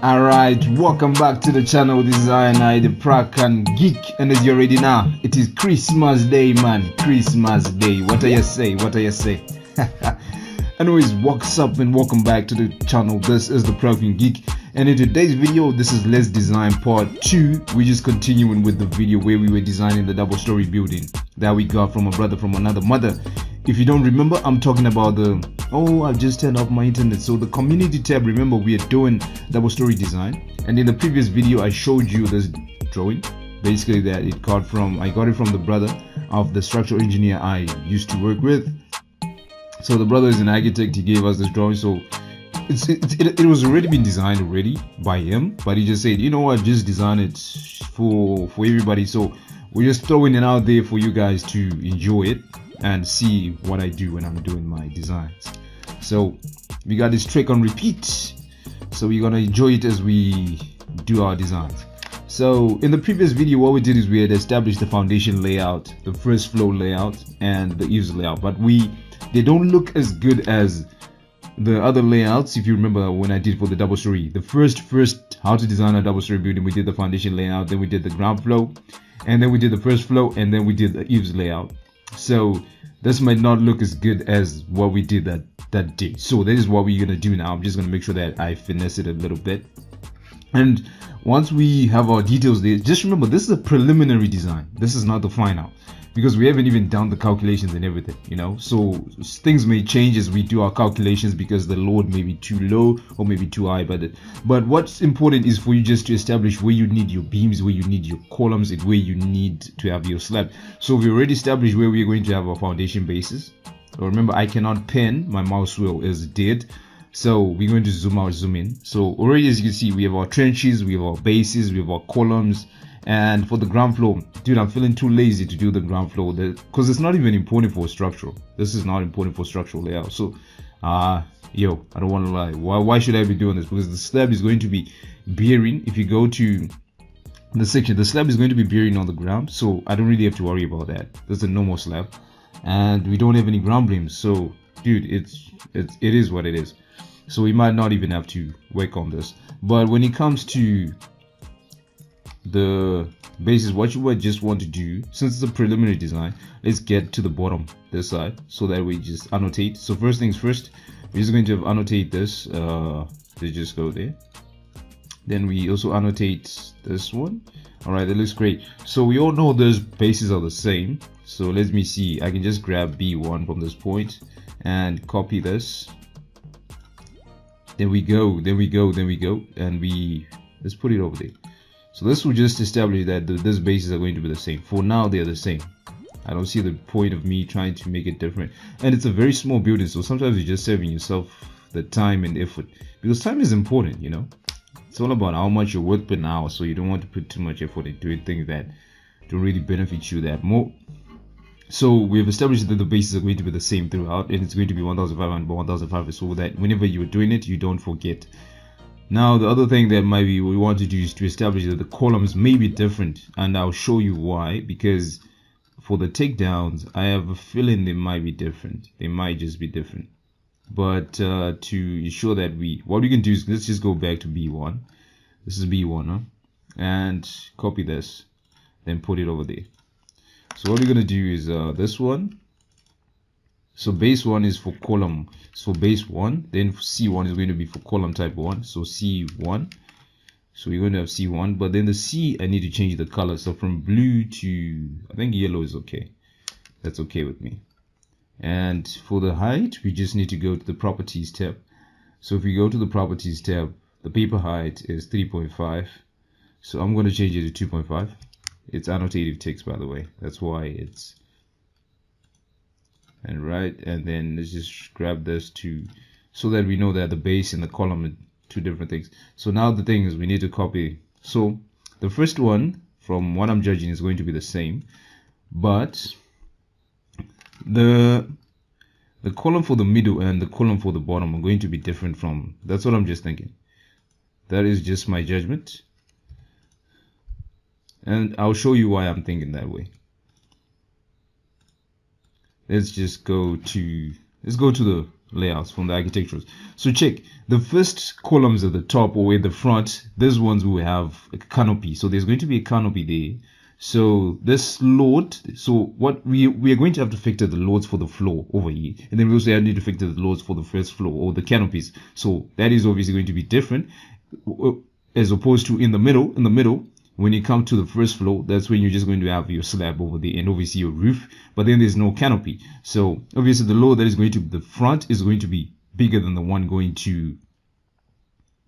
Alright, welcome back to the channel. This is I, the Prokon Geek, and as you already know, it is Christmas Day, man. Christmas Day. What do you say? What do you say? Anyways, what's up and welcome back to the channel. This is the Prokon Geek, and in today's video, this is Let's Design Part 2. We're just continuing with the video where we were designing the double-story building that we got from a brother from another mother. If you don't remember, I'm talking about I've just turned off my internet. So the community tab, remember we are doing double story design, and in the previous video I showed you this drawing, basically that I got it from the brother of the structural engineer I used to work with. So the brother is an architect. He gave us this drawing, so it was already been designed already by him, but he just said, you know what, just design it for everybody. So we're just throwing it out there for you guys to enjoy it and see what I do when I'm doing my designs. So we got this trick on repeat, so we're gonna enjoy it as we do our designs. So in the previous video, what we did is we had established the foundation layout, the first floor layout, and the eaves layout, but they don't look as good as the other layouts. If you remember when I did for the double story, the first how to design a double story building, we did the foundation layout, then we did the ground floor, and then we did the first floor, and then we did the eaves layout. So this might not look as good as what we did that day. So that is what we're gonna do now. I'm just gonna make sure that I finesse it a little bit, and once we have our details there, just remember this is a preliminary design. This is not the final, because we haven't even done the calculations and everything, you know. So things may change as we do our calculations because the load may be too low or maybe too high. But what's important is for you just to establish where you need your beams, where you need your columns, and where you need to have your slab. So we already established where we're going to have our foundation bases. Remember, I cannot pen, my mouse wheel is dead, so we're going to zoom out, zoom in. So already, as you can see, we have our trenches, we have our bases, we have our columns. And for the ground floor, dude, I'm feeling too lazy to do the ground floor because it's not even important for structural. This is not important for structural layout. So I don't want to lie, why should I be doing this? Because the slab is going to be bearing. If you go to the section, the slab is going to be bearing on the ground, so I don't really have to worry about that. That's a normal slab, and we don't have any ground beams. So dude, it is what it is. So we might not even have to work on this. But when it comes to the basis, what you would just want to do, since it's a preliminary design, let's get to the bottom this side so that we just annotate. So first things first, we're just going to annotate this. Let's just go there. Then we also annotate this one. All right, that looks great. So we all know those bases are the same. So let me see, I can just grab B1 from this point and copy this. Then we go, and let's put it over there. So this will just establish that these bases are going to be the same. For now, they're the same. I don't see the point of me trying to make it different. And it's a very small building, so sometimes you're just saving yourself the time and effort, because time is important, you know. It's all about how much you're worth per hour, so you don't want to put too much effort into doing things that don't really benefit you that more. So we've established that the bases are going to be the same throughout, and it's going to be 1,500 by 1,500, so that whenever you're doing it, you don't forget. Now the other thing that maybe we want to do is to establish that the columns may be different, and I'll show you why. Because for the takedowns, I have a feeling they might be different. They might just be different. But to ensure that what we can do is, let's just go back to B1. This is B1, huh? And copy this, then put it over there. So what we're gonna do is this one. So base 1 is for column, so base 1, then C1 is going to be for column type 1, so C1. So we're going to have C1, but then the C, I need to change the color. So from blue to, I think yellow is okay. That's okay with me. And for the height, we just need to go to the properties tab. So if we go to the properties tab, the paper height is 3.5. So I'm going to change it to 2.5. It's annotative text, by the way. That's why it's, and then let's just grab this so that we know that the base and the column are two different things. So now the thing is, we need to copy. So the first one, from what I'm judging, is going to be the same, but the column for the middle and the column for the bottom are going to be different from, that's what I'm just thinking. That is just my judgment, and I'll show you why I'm thinking that way. Let's go to the layouts, from the architecturals. So check the first columns at the top or at the front. These ones will have a canopy, so there's going to be a canopy there. So this load, so what we are going to have to factor the loads for the floor over here, and then we also need to factor the loads for the first floor or the canopies. So that is obviously going to be different as opposed to in the middle. When you come to the first floor, that's when you're just going to have your slab over there and obviously your roof, but then there's no canopy. So obviously the load that is going to the front is going to be bigger than the one going to,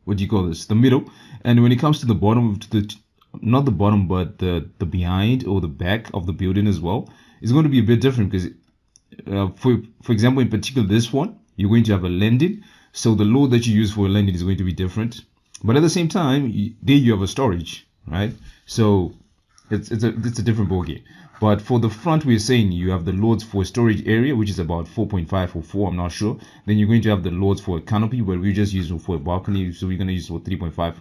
what do you call this, the middle. And when it comes to the bottom, to the not the bottom but the behind or the back of the building as well, it's going to be a bit different because for example, in particular this one, you're going to have a landing, so the load that you use for a landing is going to be different, but at the same time there you have a storage, right? So it's a different ballgame. But for the front, we're saying you have the loads for storage area, which is about 4.5 or 4, I'm not sure. Then you're going to have the loads for a canopy, where we just use for a balcony, so we're going to use for 3.5.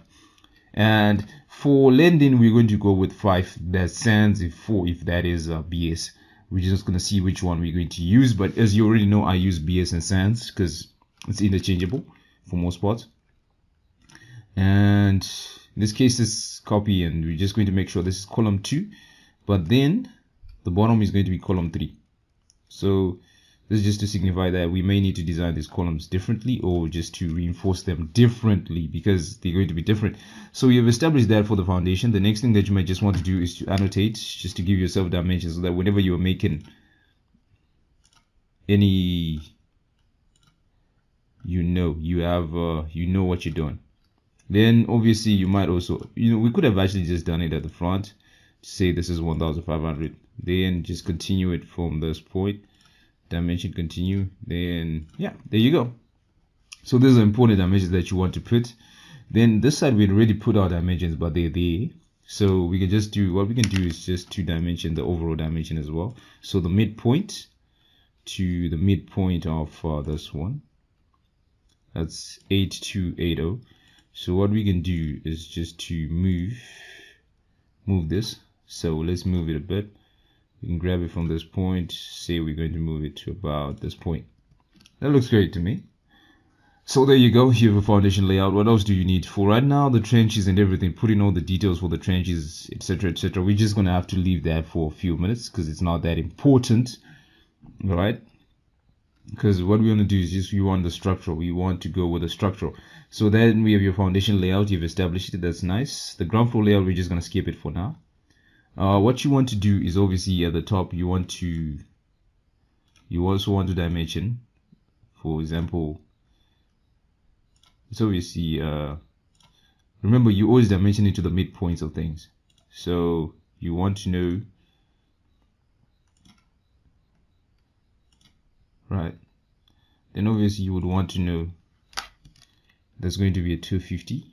And for landing, we're going to go with 5. That's sans, if 4 if that is BS. We're just going to see which one we're going to use, but as you already know, I use BS and sans because it's interchangeable for most parts. And in this case, it's copy, and we're just going to make sure this is column 2, but then the bottom is going to be column 3. So this is just to signify that we may need to design these columns differently, or just to reinforce them differently because they're going to be different. So we have established that for the foundation. The next thing that you might just want to do is to annotate, just to give yourself dimensions, so that whenever you are making any, you know what you're doing. Then obviously you might also, we could have actually just done it at the front, say this is 1500, then just continue it from this point, dimension continue, then yeah, there you go. So these are important dimensions that you want to put. Then this side we already put our dimensions, but they're there, so we can just do, what we can do is just to dimension the overall dimension as well. So the midpoint to the midpoint of this one, that's 8280. So what we can do is just to move this. So let's move it a bit. We can grab it from this point, say we're going to move it to about this point. That looks great to me. So there you go, you have a foundation layout. What else do you need? For right now, the trenches and everything, put in all the details for the trenches, etc, etc. We're just going to have to leave that for a few minutes because it's not that important, all right? Because what we want to do is just, we want the structural, we want to go with the structural. So then we have your foundation layout, you've established it, that's nice. The ground floor layout, we're just going to skip it for now. What you want to do is obviously at the top, you also want to dimension. For example, it's obviously, remember you always dimension it to the midpoints of things. So you want to know, right, then obviously you would want to know there's going to be a 250,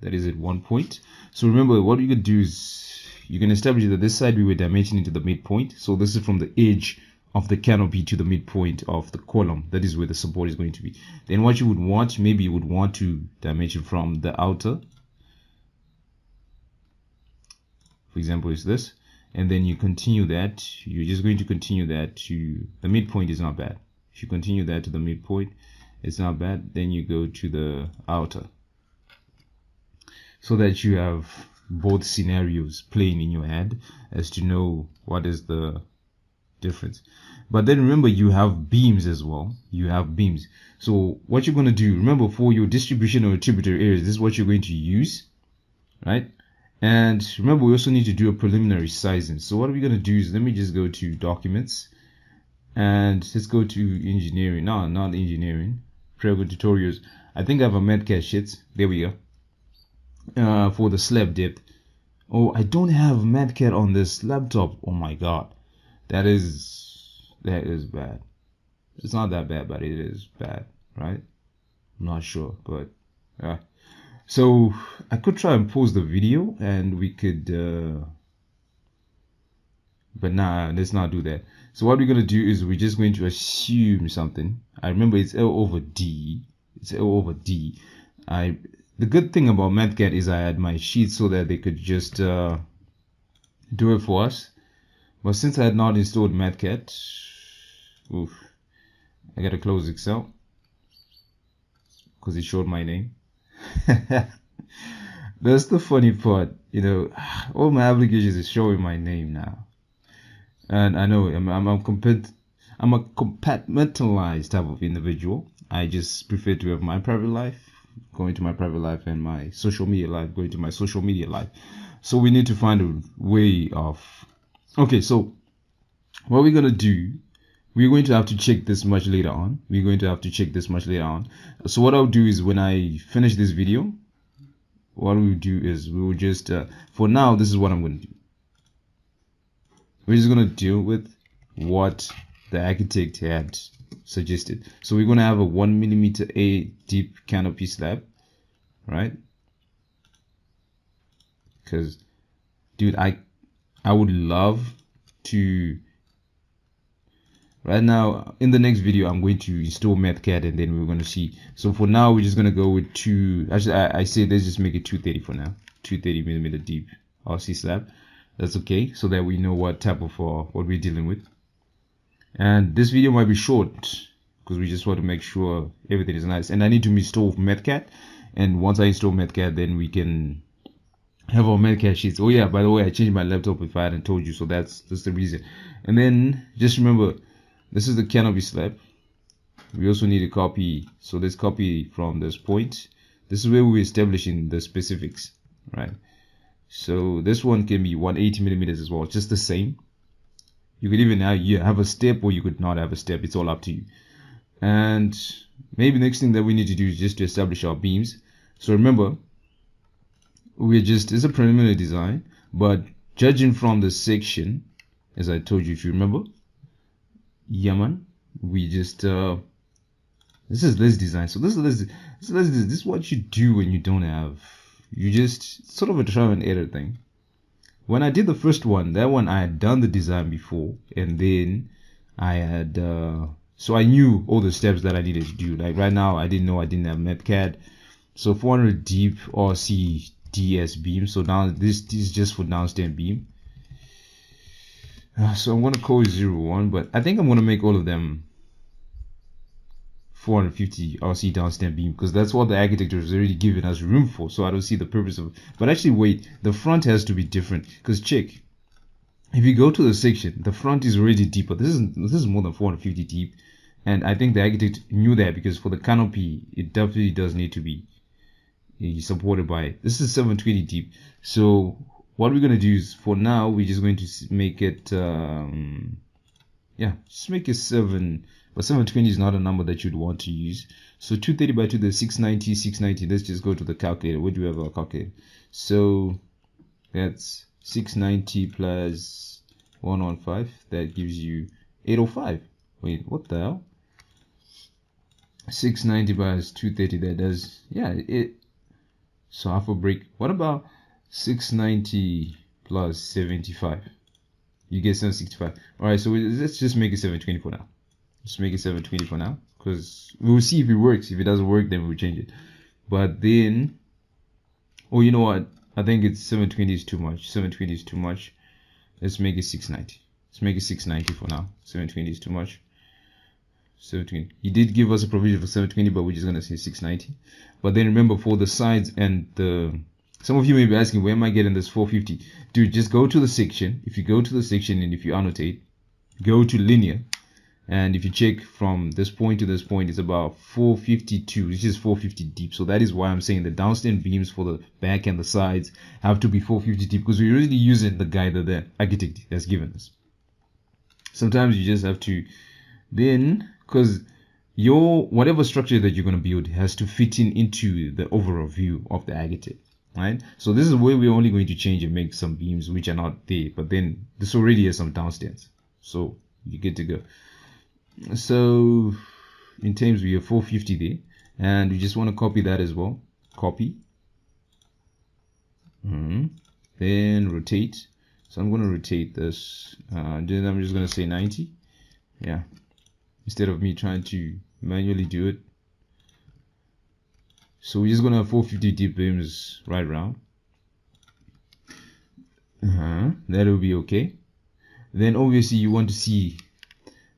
that is at one point. So remember, what you could do is you can establish that this side we were dimensioning to the midpoint, so this is from the edge of the canopy to the midpoint of the column, that is where the support is going to be. Then what you would want, maybe you would want to dimension from the outer, for example is this, and then you continue that, you're just going to continue that to the midpoint. Is not bad. If you continue that to the midpoint, it's not bad. Then you go to the outer, so that you have both scenarios playing in your head as to know what is the difference. But then remember, you have beams as well. You have beams. So what you're going to do, remember, for your distribution or tributary areas, this is what you're going to use, right? And remember, we also need to do a preliminary sizing. So what are we going to do is, let me just go to documents and let's go to engineering. No, not engineering, Prokon tutorials. I think I have a MATCAD sheet. There we go. For the slab depth. Oh, I don't have MATCAD on this laptop. Oh my god, that is bad. It's not that bad, but it is bad, right? I'm not sure, but yeah. So I could try and pause the video and we could but nah, let's not do that. So what we're going to do is we're just going to assume something. I remember it's L over D. It's L over D. The good thing about MATCAD is I had my sheet so that they could just do it for us. But since I had not installed MATCAD, I gotta close Excel. because it showed my name. That's the funny part, you know. All my applications is showing my name now, and I know I'm a compartmentalized type of individual. I just prefer to have my private life, going to my private life, and my social media life, going to my social media life. So we need to find a way of. Okay, so what we're gonna do, we're going to have to check this much later on. So what I'll do is, when I finish this video, what we'll do is we will just for now, this is what I'm going to do. We're just going to deal with what the architect had suggested. So we're going to have a 1mm A deep canopy slab, right? Because dude, I would love to. Right now, in the next video, I'm going to install AutoCAD, and then we're going to see. So for now, we're just going to go with actually, I say let's just make it 230 for now. 230mm deep RC slab. That's okay, so that we know what type of what we're dealing with. And this video might be short because we just want to make sure everything is nice. And I need to install AutoCAD. And once I install AutoCAD, then we can have our AutoCAD sheets. Oh yeah, by the way, I changed my laptop if I hadn't told you, so that's the reason. And then just remember, this is the canopy slab. We also need a copy. So let's copy from this point. This is where we're establishing the specifics, right? So this one can be 180mm as well, just the same. You could even have a step, or you could not have a step. It's all up to you. And maybe next thing that we need to do is just to establish our beams. So remember, it's a preliminary design, but judging from the section, as I told you, if you remember, yeah man, we just this is less design. So this is what you do when you don't have, you just sort of a trial and error thing. When I did the first one, that one I had done the design before, and then I had so I knew all the steps that I needed to do. Like right now, I didn't know I didn't have AutoCAD. So 400 deep RC DS beam. So now this is just for downstand beam. So I'm going to call it 01, but I think I'm going to make all of them 450 RC downstand beam, because that's what the architecture is already giving us room for. So I don't see the purpose of it. But actually wait, the front has to be different, because check, if you go to the section, the front is already deeper. This is more than 450 deep, and I think the architect knew that, because for the canopy it definitely does need to be supported by. This is 720 deep. So what we're going to do is, for now, we're just going to make it just make it 7, but 720 is not a number that you'd want to use. So 230 by 2, there's 690. Let's just go to the calculator. Where do we have our calculator? So that's 690 plus 115, that gives you 805. Wait, what the hell? 690 by 230, that does, so half a brick. What about 690 plus 75? You get 765. Alright, so let's just make it 720 for now. Just make it 720 for now, because we'll see if it works. If it doesn't work, then we'll change it. But then, oh, you know what? I think it's 720 is too much. 720 is too much. Let's make it 690. Let's make it 690 for now. 720 is too much. 720. He did give us a provision for 720, but we're just gonna say 690. But then remember, for the sides and the, some of you may be asking, where am I getting this 450? Dude, just go to the section. If you go to the section and if you annotate, go to linear, and if you check from this point to this point, it's about 452, which is 450 deep. So that is why I'm saying the downstand beams for the back and the sides have to be 450 deep, because we're really using the guide that the architect has given us. Sometimes you just have to, then, because your whatever structure that you're going to build has to fit into the overall view of the architect, right? So this is where we're only going to change and make some beams which are not there, but then this already has some downstands, so you get to go. So in terms, we have 450 there, and we just want to copy that as well. Copy, then rotate. So I'm going to rotate this, then I'm just going to say 90, instead of me trying to manually do it. So we're just going to have 450 deep beams right around. That will be okay. Then obviously you want to see,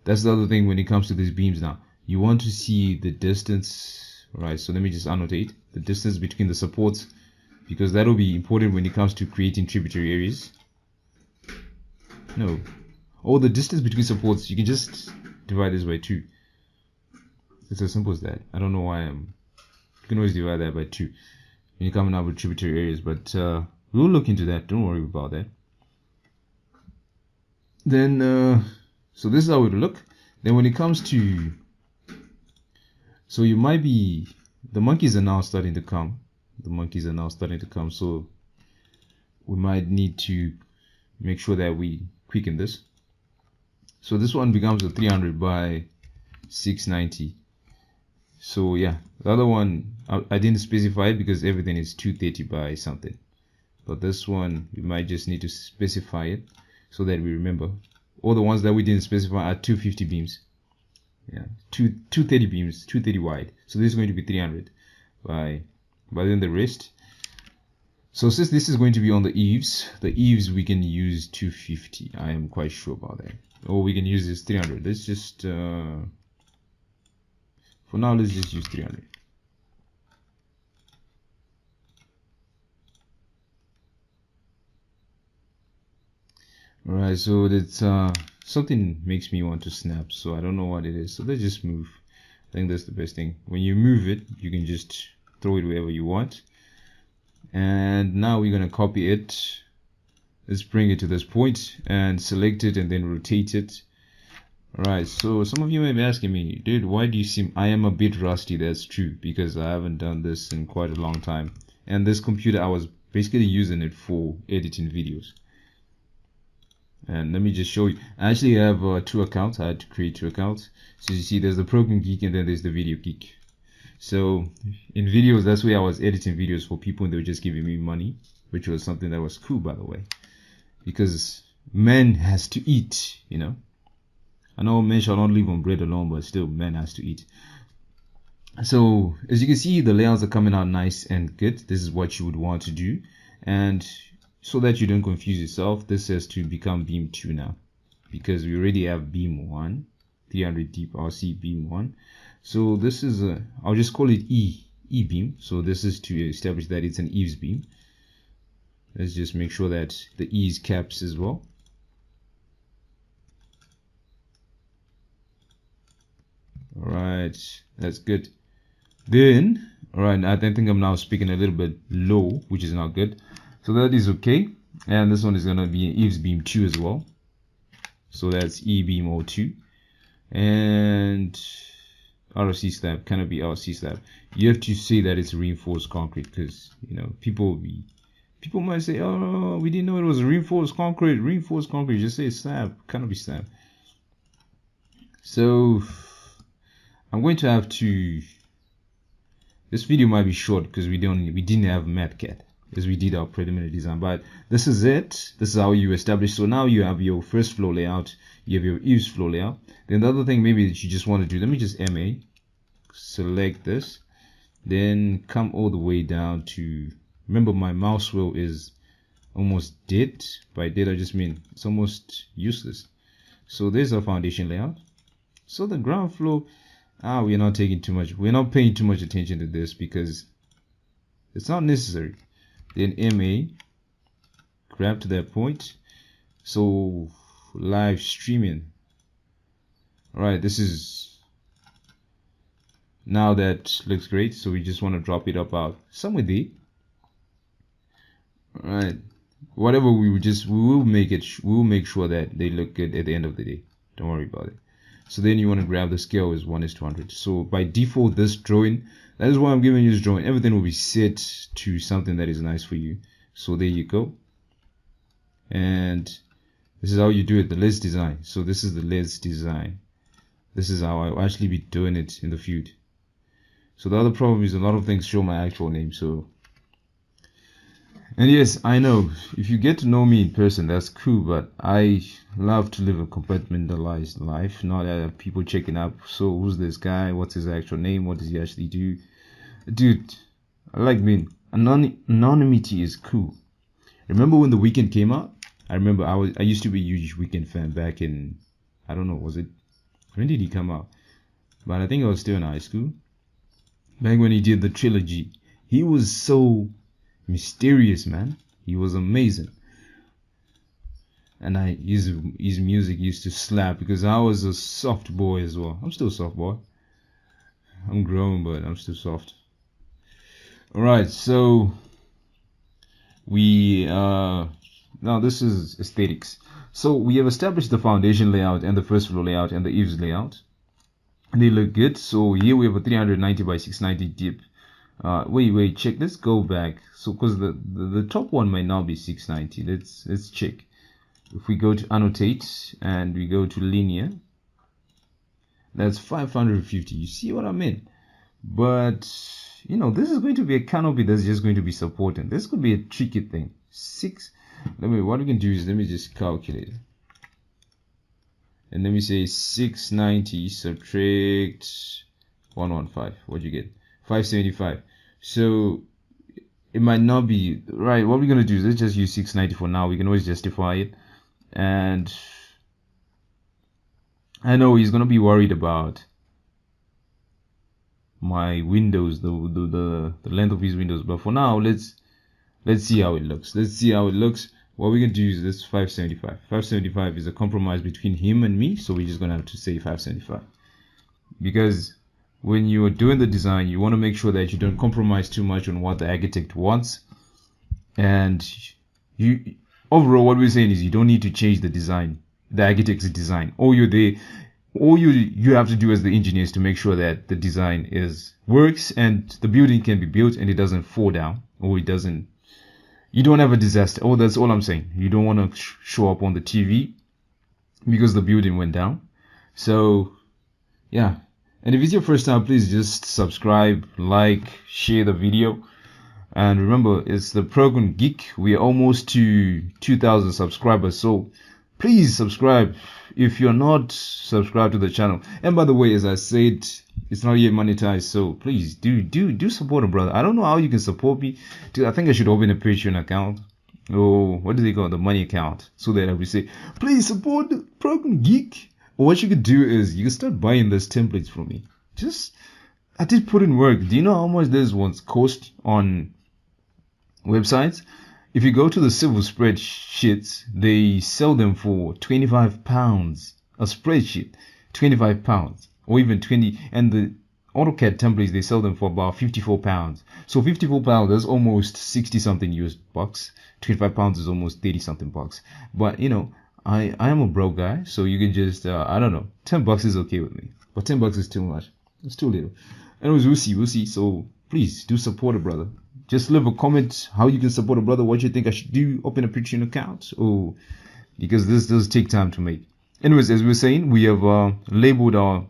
that's the other thing when it comes to these beams now, you want to see the distance. Right, so let me just annotate the distance between the supports, because that will be important when it comes to creating tributary areas. No, the distance between supports, you can just divide this by 2. It's as simple as that. I don't know why you can always divide that by 2 when you're coming up with tributary areas, but we'll look into that. Don't worry about that. Then so this is how it will look. Then when it comes to, so you might be, the monkeys are now starting to come. So we might need to make sure that we quicken this. So this one becomes a 300 by 690. So yeah, the other one I didn't specify it because everything is 230 by something, but this one we might just need to specify it so that we remember. All the ones that we didn't specify are 250 beams. Yeah, 230 beams, 230 wide. So this is going to be 300 by then the rest. So since this is going to be on the eaves we can use 250. I am quite sure about that. Or we can use this 300. Let's just for now let's just use 300. Alright, so that's something makes me want to snap, so I don't know what it is. So let's just move. I think that's the best thing. When you move it, you can just throw it wherever you want. And now we're gonna copy it. Let's bring it to this point and select it and then rotate it. Alright, so some of you may be asking me, dude, why do you seem, I am a bit rusty. That's true, because I haven't done this in quite a long time. And this computer, I was basically using it for editing videos. And let me just show you. I actually have 2 accounts. I had to create 2 accounts. So you see there's the Prokon Geek and then there's the Video Geek. So in videos, that's where I was editing videos for people and they were just giving me money, which was something that was cool, by the way, because man has to eat, you know. I know men shall not live on bread alone, but still man has to eat. So as you can see, the layouts are coming out nice and good. This is what you would want to do. And so that you don't confuse yourself, this has to become beam 2 now, because we already have beam 1, 300 deep RC beam 1. So this is I'll just call it E beam. So this is to establish that it's an eaves beam. Let's just make sure that the E is caps as well. Alright, that's good. Then alright, I think I'm now speaking a little bit low, which is not good. So that is okay. And this one is gonna be an eaves beam 2 as well. So that's E beam 02. And RC slab cannot be RC slab. You have to say that it's reinforced concrete, because you know people might say, oh, we didn't know it was reinforced concrete. Reinforced concrete, just say slab, cannot be slab. So I'm going to have to, this video might be short because we didn't have MATCAD as we did our preliminary design, but this is it. This is how you establish. So now you have your first floor layout, you have your eaves floor layout. Then the other thing maybe that you just want to do, let me just MA, select this, then come all the way down to, remember my mouse wheel is almost dead. By dead I just mean it's almost useless. So there's our foundation layout. So the ground floor, we're not paying too much attention to this because it's not necessary. Then MA, grab to that point. So live streaming. Alright, this is, now that looks great. So we just want to drop it up out somewhere there. Alright, whatever we will make sure that they look good at the end of the day. Don't worry about it. So then you want to grab the scale is 1:200. So by default, this drawing, that is why I'm giving you this drawing. Everything will be set to something that is nice for you. So there you go. And this is how you do it, the let's design. So this is the let's design. This is how I'll actually be doing it in the field. So the other problem is a lot of things show my actual name. So, and yes, I know if you get to know me in person, that's cool, but I love to live a compartmentalized life, not people checking up. So who's this guy? What's his actual name? What does he actually do? Dude, I like being anonymity is cool. Remember when The Weeknd came out? I remember I used to be a huge Weeknd fan back in, I don't know, when did he come out? But I think I was still in high school. back when he did the trilogy. He was so mysterious, man. He was amazing. And his music used to slap because I was a soft boy as well. I'm still a soft boy. I'm grown, but I'm still soft. Alright, so we now this is aesthetics. So we have established the foundation layout and the first floor layout and the eaves layout. They look good. So here we have a 390 by 690 deep. Wait, check. Let's go back. So because the top one might not be 690. Let's check. If we go to annotate and we go to linear, that's 550. You see what I mean? But you know, this is going to be a canopy that's just going to be supporting. This could be a tricky thing. What we can do is let me just calculate it. And let me say 690 subtract 115. What do you get? 575. So it might not be right. What we're gonna do is let's just use 690 for now. We can always justify it. And I know he's gonna be worried about my windows, the length of his windows, but for now let's see how it looks. What we're gonna do is this 575. 575 is a compromise between him and me, so we're just gonna have to say 575, because when you're doing the design, you want to make sure that you don't compromise too much on what the architect wants. And you overall, what we're saying is you don't need to change the design, the architect's design. All you have to do as the engineer is to make sure that the design works and the building can be built and it doesn't fall down, or you don't have a disaster. Oh, that's all I'm saying. You don't want to show up on the TV because the building went down. So yeah. And if it's your first time, please just subscribe, like, share the video. And remember, it's the Prokon Geek. We are almost to 2,000 subscribers. So please subscribe if you're not subscribed to the channel. And by the way, as I said, it's not yet monetized. So please do support a brother. I don't know how you can support me. I think I should open a Patreon account. Or what do they call it? The money account. So that I will say, please support the Prokon Geek. Or what you could do is you can start buying these templates from me. I did put in work. Do you know how much these ones cost on websites? If you go to the civil spreadsheets, they sell them for £25 a spreadsheet, £25 or even 20. And the AutoCAD templates, they sell them for about £54. So £54, that's almost 60 something US bucks. £25 is almost 30 something bucks. But you know, I am a broke guy, so you can just I don't know, $10 is okay with me, but $10 is too much. It's too little. Anyways, we'll see. So please do support a brother. Just leave a comment how you can support a brother, what you think I should do, open a Patreon account, or because this does take time to make. Anyways, as we were saying, we have labeled our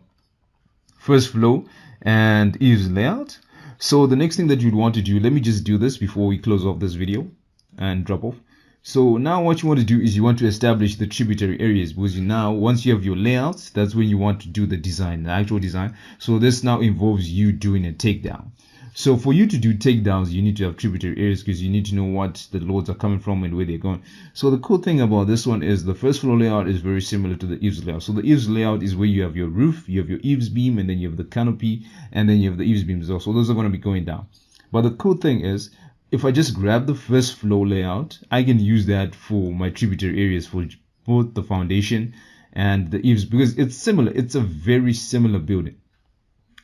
first flow and eaves layout. So the next thing that you'd want to do, let me just do this before we close off this video and drop off. So now what you want to do is you want to establish the tributary areas, because now once you have your layouts, that's when you want to do the design, the actual design. So this now involves you doing a takedown. So for you to do takedowns, you need to have tributary areas, because you need to know what the loads are coming from and where they're going. So the cool thing about this one is the first floor layout is very similar to the eaves layout. So the eaves layout is where you have your roof, you have your eaves beam, and then you have the canopy, and then you have the eaves beams as well. So those are going to be going down. But the cool thing is, if I just grab the first floor layout, I can use that for my tributary areas for both the foundation and the eaves, because it's similar. It's a very similar building.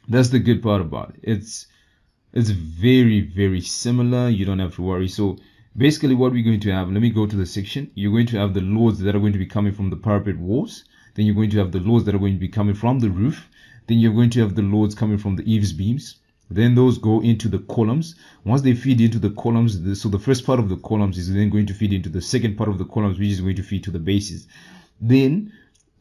That's the good part about it. It's very, very similar. You don't have to worry. So basically what we're going to have, let me go to the section. You're going to have the loads that are going to be coming from the parapet walls. Then you're going to have the loads that are going to be coming from the roof. Then you're going to have the loads coming from the eaves beams. Then those go into the columns. Once they feed into the columns, so the first part of the columns is then going to feed into the second part of the columns, which is going to feed to the bases. Then,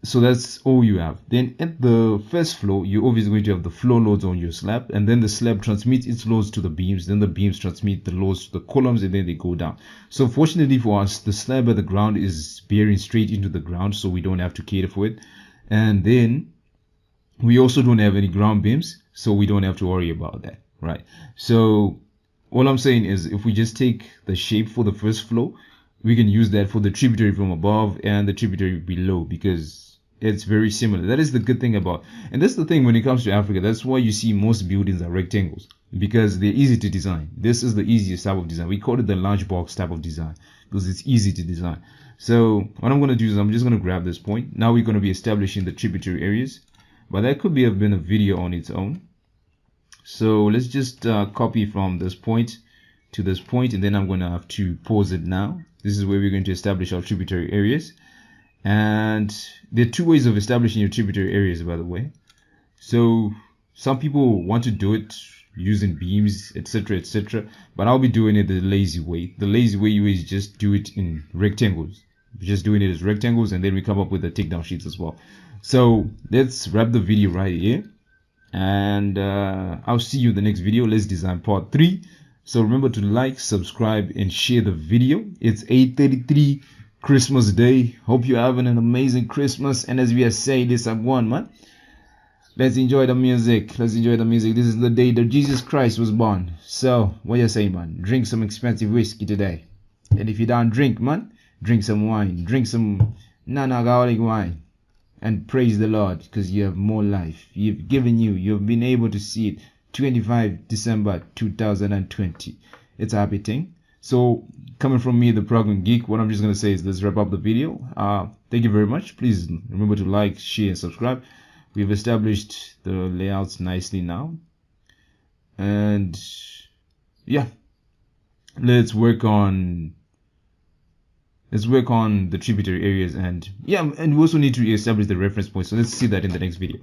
so that's all you have. Then at the first floor, you're obviously going to have the floor loads on your slab, and then the slab transmits its loads to the beams. Then the beams transmit the loads to the columns, and then they go down. So fortunately for us, the slab at the ground is bearing straight into the ground, so we don't have to cater for it. And then we also don't have any ground beams, so we don't have to worry about that, right? So all I'm saying is, if we just take the shape for the first floor, we can use that for the tributary from above and the tributary below, because It's very similar. That is the good thing about, and that's the thing when it comes to Africa. That's why you see most buildings are rectangles, because they're easy to design. This is the easiest type of design. We call it the large box type of design because it's easy to design. So what I'm going to do is I'm just going to grab this point. Now we're going to be establishing the tributary areas, but that could have been a video on its own. So let's just copy from this point to this point, and then I'm going to have to pause it now. This is where we're going to establish our tributary areas. And there are two ways of establishing your tributary areas, by the way. So some people want to do it using beams, etc., etc., but I'll be doing it the lazy way. The lazy way is just do it in rectangles. Just doing it as rectangles, and then we come up with the takedown sheets as well. So let's wrap the video right here, and I'll see you in the next video. Let's design part 3. So remember to like, subscribe, and share the video. It's 8:33 Christmas Day. Hope you're having an amazing Christmas, and as we are saying this at one, man, let's enjoy the music. Let's enjoy the music. This is the day that Jesus Christ was born. So what you say, man? Drink some expensive whiskey today, and if you don't drink, man, drink some wine. Drink some non-alcoholic wine, and praise the Lord, because you have more life. You've been able to see it. 25 December 2020. It's a happy thing. So coming from me, the Prokon Geek, what I'm just going to say is let's wrap up the video. Thank you very much. Please remember to like, share, and subscribe. We've established the layouts nicely now. And yeah, let's work on the tributary areas, and yeah, and we also need to establish the reference point. So let's see that in the next video.